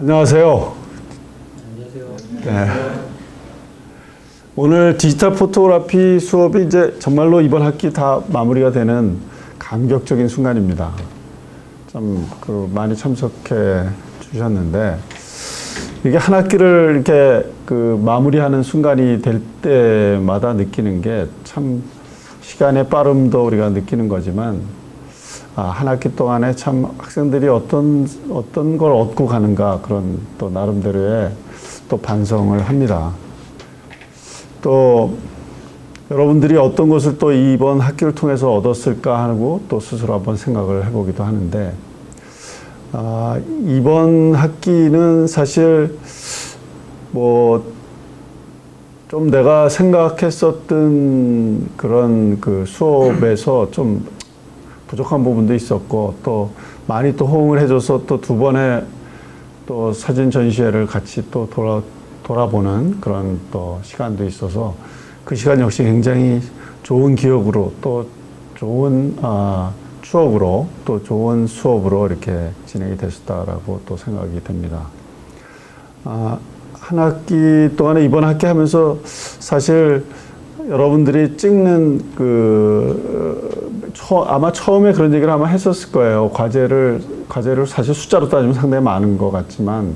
안녕하세요. 네. 오늘 디지털 포토그래피 수업이 이제 정말로 이번 학기 다 마무리가 되는 감격적인 순간입니다. 참 많이 참석해 주셨는데 이게 한 학기를 이렇게 마무리하는 순간이 될 때마다 느끼는 게 참 시간의 빠름도 우리가 느끼는 거지만 한 학기 동안에 참 학생들이 어떤 걸 얻고 가는가 그런 또 나름대로의 또 반성을 합니다. 또 여러분들이 어떤 것을 또 이번 학기를 통해서 얻었을까 하고 또 스스로 한번 생각을 해보기도 하는데 이번 학기는 사실 좀 내가 생각했었던 그런 수업에서 좀 부족한 부분도 있었고 또 많이 또 호응을 해줘서 또 두 번의 또 사진 전시회를 같이 또 돌아보는 그런 또 시간도 있어서 그 시간 역시 굉장히 좋은 기억으로 또 좋은 추억으로 또 좋은 수업으로 이렇게 진행이 됐었다라고 또 생각이 됩니다. 한 학기 동안에 이번 학기 하면서 사실 여러분들이 찍는 아마 처음에 그런 얘기를 아마 했었을 거예요. 과제를 사실 숫자로 따지면 상당히 많은 것 같지만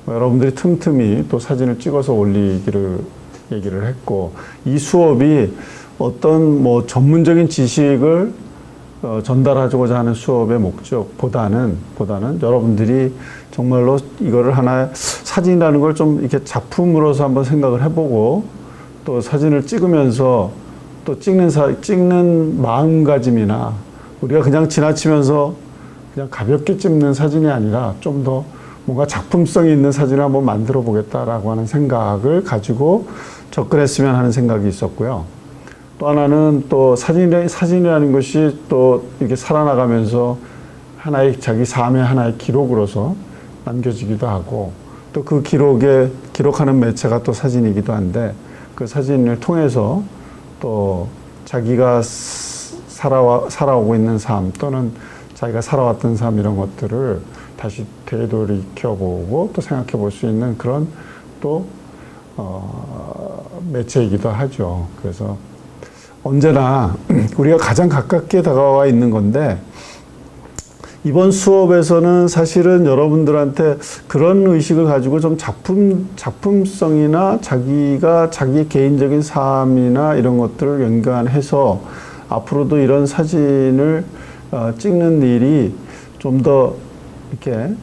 여러분들이 틈틈이 또 사진을 찍어서 올리기를 얘기를 했고 이 수업이 어떤 전문적인 지식을 전달하고자 하는 수업의 목적보다는 여러분들이 정말로 이거를 하나 사진이라는 걸 좀 이렇게 작품으로서 한번 생각을 해보고 또 사진을 찍으면서 또 찍는 마음가짐이나 우리가 그냥 지나치면서 그냥 가볍게 찍는 사진이 아니라 좀 더 뭔가 작품성이 있는 사진을 한번 만들어 보겠다라고 하는 생각을 가지고 접근했으면 하는 생각이 있었고요. 또 하나는 또 사진이라는 것이 또 이렇게 살아나가면서 자기 삶의 하나의 기록으로서 남겨지기도 하고 또 그 기록하는 매체가 또 사진이기도 한데 그 사진을 통해서 또 자기가 살아오고 있는 삶 또는 자기가 살아왔던 삶 이런 것들을 다시 되돌이켜보고 또 생각해 볼 수 있는 그런 또 매체이기도 하죠. 그래서 언제나 우리가 가장 가깝게 다가와 있는 건데 이번 수업에서는 사실은 여러분들한테 그런 의식을 가지고 좀 작품성이나 자기 개인적인 삶이나 이런 것들을 연관해서 앞으로도 이런 사진을 찍는 일이 좀 더 이렇게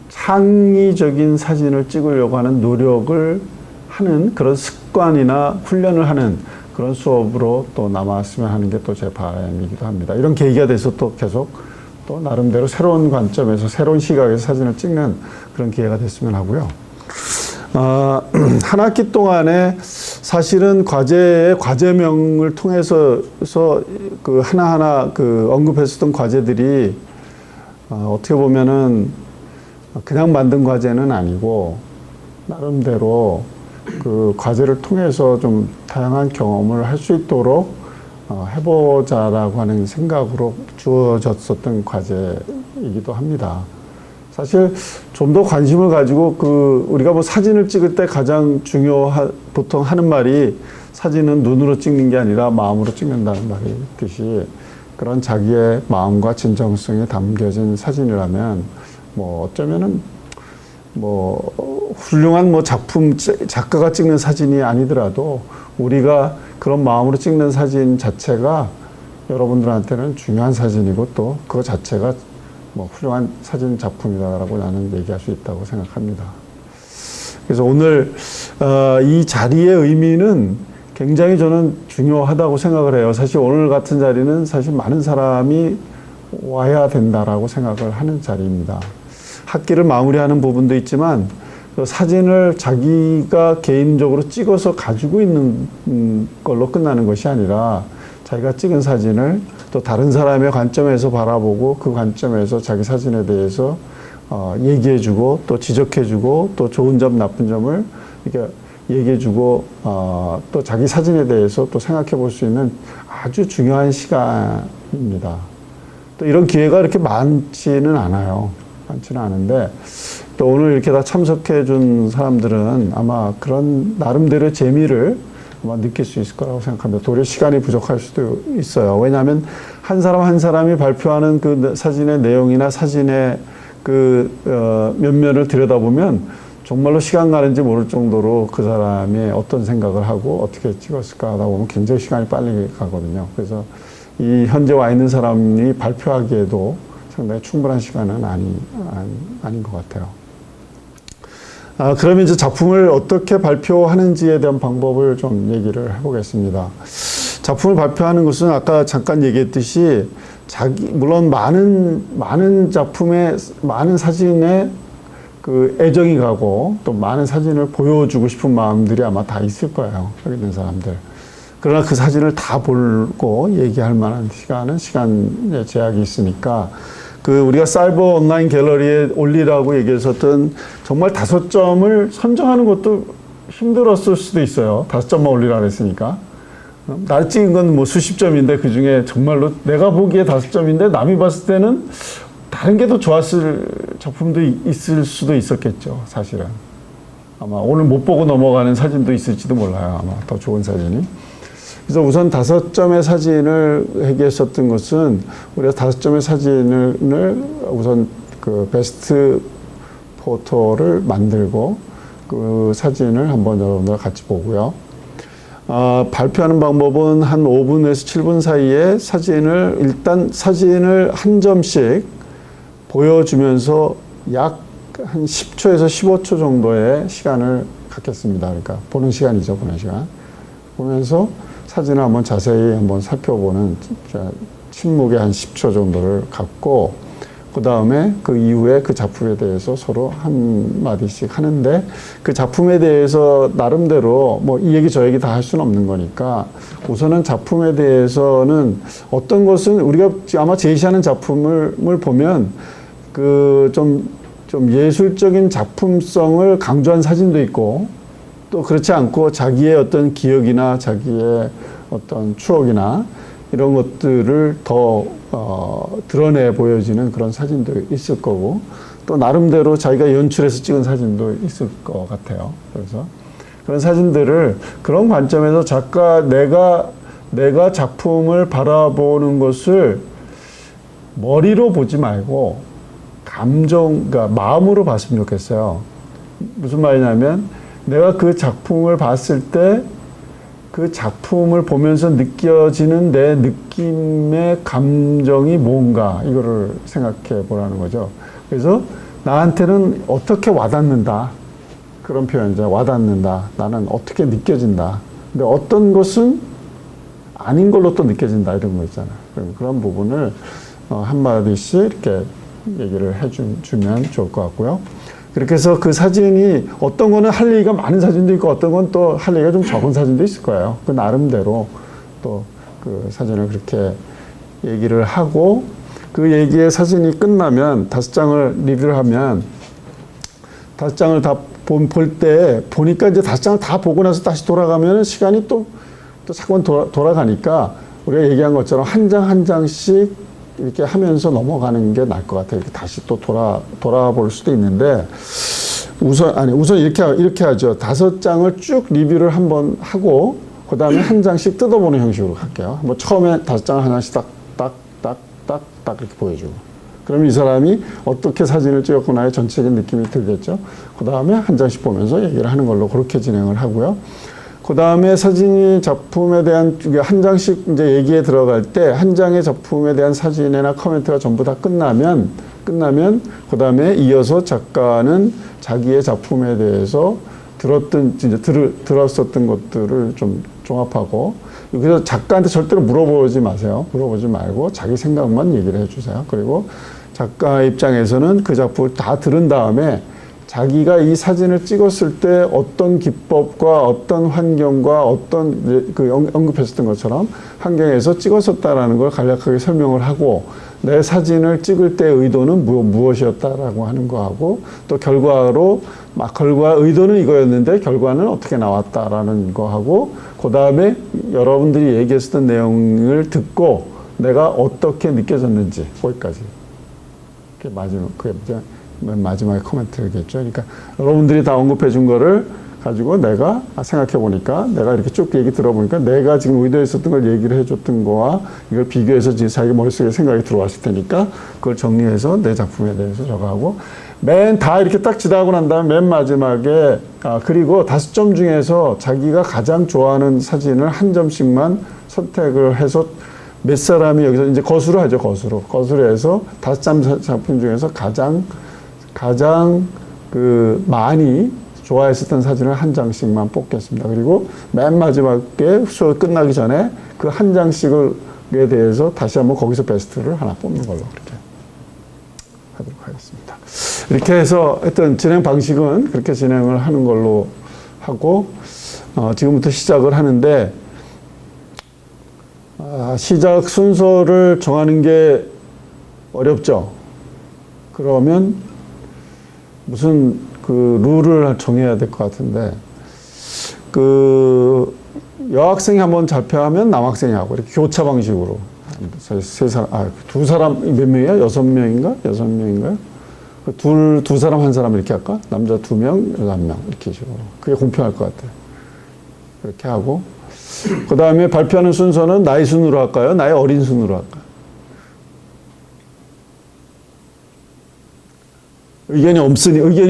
창의적인 사진을 찍으려고 하는 노력을 하는 그런 습관이나 훈련을 하는 그런 수업으로 또 남았으면 하는 게 또 제 바람이기도 합니다. 이런 계기가 돼서 또 계속 또 나름대로 새로운 관점에서 새로운 시각에서 사진을 찍는 그런 기회가 됐으면 하고요. 한 학기 동안에 사실은 과제명을 통해서 하나하나 언급했었던 과제들이 어떻게 보면은 그냥 만든 과제는 아니고 나름대로 그 과제를 통해서 좀 다양한 경험을 할 수 있도록 해보자라고 하는 생각으로 주어졌었던 과제이기도 합니다. 사실 좀 더 관심을 가지고 우리가 사진을 찍을 때 가장 보통 하는 말이 사진은 눈으로 찍는 게 아니라 마음으로 찍는다는 말이 있듯이 그런 자기의 마음과 진정성이 담겨진 사진이라면 어쩌면은 훌륭한 작가가 찍는 사진이 아니더라도 우리가 그런 마음으로 찍는 사진 자체가 여러분들한테는 중요한 사진이고 또 그거 자체가 훌륭한 사진 작품이다라고 나는 얘기할 수 있다고 생각합니다. 그래서 오늘 이 자리의 의미는 굉장히 저는 중요하다고 생각을 해요. 사실 오늘 같은 자리는 사실 많은 사람이 와야 된다라고 생각을 하는 자리입니다. 학기를 마무리하는 부분도 있지만 사진을 자기가 개인적으로 찍어서 가지고 있는 걸로 끝나는 것이 아니라 자기가 찍은 사진을 또 다른 사람의 관점에서 바라보고 그 관점에서 자기 사진에 대해서 얘기해주고 또 지적해주고 또 좋은 점 나쁜 점을 이렇게 얘기해주고 또 자기 사진에 대해서 또 생각해 볼 수 있는 아주 중요한 시간입니다. 또 이런 기회가 이렇게 많지는 않아요. 많지는 않은데 또 오늘 이렇게 다 참석해 준 사람들은 아마 그런 나름대로의 재미를 아마 느낄 수 있을 거라고 생각합니다. 도리어 시간이 부족할 수도 있어요. 왜냐하면 한 사람 한 사람이 발표하는 그 사진의 내용이나 사진의 그 면면을 들여다보면 정말로 시간 가는지 모를 정도로 그 사람이 어떤 생각을 하고 어떻게 찍었을까 하다 보면 굉장히 시간이 빨리 가거든요. 그래서 이 현재 와 있는 사람이 발표하기에도 상당히 충분한 시간은 아닌 것 같아요. 그러면 이제 작품을 어떻게 발표하는지에 대한 방법을 좀 얘기를 해보겠습니다. 작품을 발표하는 것은 아까 잠깐 얘기했듯이 물론 많은 작품에, 많은 사진에 그 애정이 가고 또 많은 사진을 보여주고 싶은 마음들이 아마 다 있을 거예요. 여기 있는 사람들. 그러나 그 사진을 다 보고 얘기할 만한 시간의 제약이 있으니까 우리가 사이버 온라인 갤러리에 올리라고 얘기했었던 정말 5점을 선정하는 것도 힘들었을 수도 있어요. 5점만 올리라 그랬으니까. 나 찍은 건 뭐 수십 점인데 그 중에 정말로 내가 보기에 5점인데 남이 봤을 때는 다른 게 더 좋았을 작품도 있을 수도 있었겠죠, 사실은. 아마 오늘 못 보고 넘어가는 사진도 있을지도 몰라요, 아마 더 좋은 사진이. 그래서 우선 5점의 사진을 얘기했었던 것은 우리가 5점의 사진을 우선 그 베스트 포토를 만들고 그 사진을 한번 여러분들 같이 보고요. 발표하는 방법은 한 5분에서 7분 사이에 일단 사진을 한 점씩 보여주면서 약 한 10초에서 15초 정도의 시간을 갖겠습니다. 그러니까 보는 시간이죠, 보는 시간. 보면서 사진을 한번 자세히 한번 살펴보는 침묵의 한 10초 정도를 갖고 그 다음에 그 이후에 그 작품에 대해서 서로 한마디씩 하는데 그 작품에 대해서 나름대로 뭐 이 얘기 저 얘기 다 할 수는 없는 거니까 우선은 작품에 대해서는 어떤 것은 우리가 아마 제시하는 작품을 보면 좀 예술적인 작품성을 강조한 사진도 있고 또 그렇지 않고 자기의 어떤 기억이나 자기의 어떤 추억이나 이런 것들을 더 드러내 보여지는 그런 사진도 있을 거고 또 나름대로 자기가 연출해서 찍은 사진도 있을 것 같아요. 그래서 그런 사진들을 그런 관점에서 내가 작품을 바라보는 것을 머리로 보지 말고 그러니까 마음으로 봤으면 좋겠어요. 무슨 말이냐면 내가 그 작품을 봤을 때 그 작품을 보면서 느껴지는 내 느낌의 감정이 뭔가 이거를 생각해 보라는 거죠. 그래서 나한테는 어떻게 와닿는다. 그런 표현이죠. 와닿는다. 나는 어떻게 느껴진다. 근데 어떤 것은 아닌 걸로 또 느껴진다. 이런 거 있잖아요. 그런 부분을 한마디씩 이렇게 얘기를 해주면 좋을 것 같고요. 그렇게 해서 그 사진이 어떤 거는 할 얘기가 많은 사진도 있고 어떤 건 또 할 얘기가 좀 적은 사진도 있을 거예요. 그 나름대로 또 그 사진을 그렇게 얘기를 하고 그 얘기의 사진이 끝나면 5장을 리뷰를 하면 5장을 다 볼 때 보니까 이제 5장을 다 보고 나서 다시 돌아가면 시간이 또 자꾸만 돌아가니까 우리가 얘기한 것처럼 한 장 한 장씩 이렇게 하면서 넘어가는 게 나을 것 같아요. 이렇게 다시 또 돌아볼 수도 있는데, 우선 이렇게 하죠. 5장을 쭉 리뷰를 한번 하고, 그 다음에 한 장씩 뜯어보는 형식으로 갈게요. 뭐 처음에 5장을 하나씩 딱 이렇게 보여주고. 그럼 이 사람이 어떻게 사진을 찍었구나의 전체적인 느낌이 들겠죠. 그 다음에 한 장씩 보면서 얘기를 하는 걸로 그렇게 진행을 하고요. 그 다음에 사진이 작품에 대한 한 장씩 이제 얘기에 들어갈 때 한 장의 작품에 대한 사진이나 코멘트가 전부 다 끝나면 그 다음에 이어서 작가는 자기의 작품에 대해서 들었었던 것들을 좀 종합하고 그래서 작가한테 절대로 물어보지 마세요. 물어보지 말고 자기 생각만 얘기를 해주세요. 그리고 작가 입장에서는 그 작품을 다 들은 다음에 자기가 이 사진을 찍었을 때 어떤 기법과 어떤 환경과 어떤 언급했었던 것처럼 환경에서 찍었었다라는 걸 간략하게 설명을 하고 내 사진을 찍을 때의 의도는 무엇이었다라고 하는 거하고 또 결과 의도는 이거였는데 결과는 어떻게 나왔다라는 거하고 그 다음에 여러분들이 얘기했었던 내용을 듣고 내가 어떻게 느껴졌는지 거기까지. 그게 마지막 그게 맨 마지막에 코멘트겠죠. 그러니까 여러분들이 다 언급해 준 거를 가지고 내가 생각해 보니까 내가 이렇게 쭉 얘기 들어보니까 내가 지금 의도했었던 걸 얘기를 해줬던 거와 이걸 비교해서 지금 자기 머릿속에 생각이 들어왔을 테니까 그걸 정리해서 내 작품에 대해서 적어하고 맨 다 이렇게 딱 지나고 난 다음에 맨 마지막에 그리고 5점 중에서 자기가 가장 좋아하는 사진을 한 점씩만 선택을 해서 몇 사람이 여기서 이제 거수로 하죠. 거수로 해서 5점 작품 중에서 가장 그 많이 좋아했었던 사진을 한 장씩만 뽑겠습니다. 그리고 맨 마지막에 수업 끝나기 전에 그 한 장씩에 대해서 다시 한번 거기서 베스트를 하나 뽑는 걸로 그렇게 하도록 하겠습니다. 이렇게 해서 하여튼 진행 방식은 그렇게 진행을 하는 걸로 하고 지금부터 시작을 하는데 시작 순서를 정하는 게 어렵죠. 그러면 무슨 그 룰을 정해야 될 것 같은데 그 여학생이 한번 잡혀하면 남학생이 하고 이렇게 교차 방식으로 두 사람 몇 명이야? 6명인가? 6명인가요? 두 사람 한 사람 이렇게 할까? 남자 2명, 여자 1명 이렇게 식으로 그게 공평할 것 같아요. 그렇게 하고 그 다음에 발표하는 순서는 나이 순으로 할까요? 나이 어린 순으로 할까요? 의견이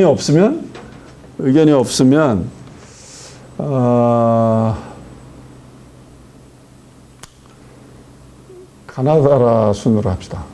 없으면 가나다라 순으로 합시다.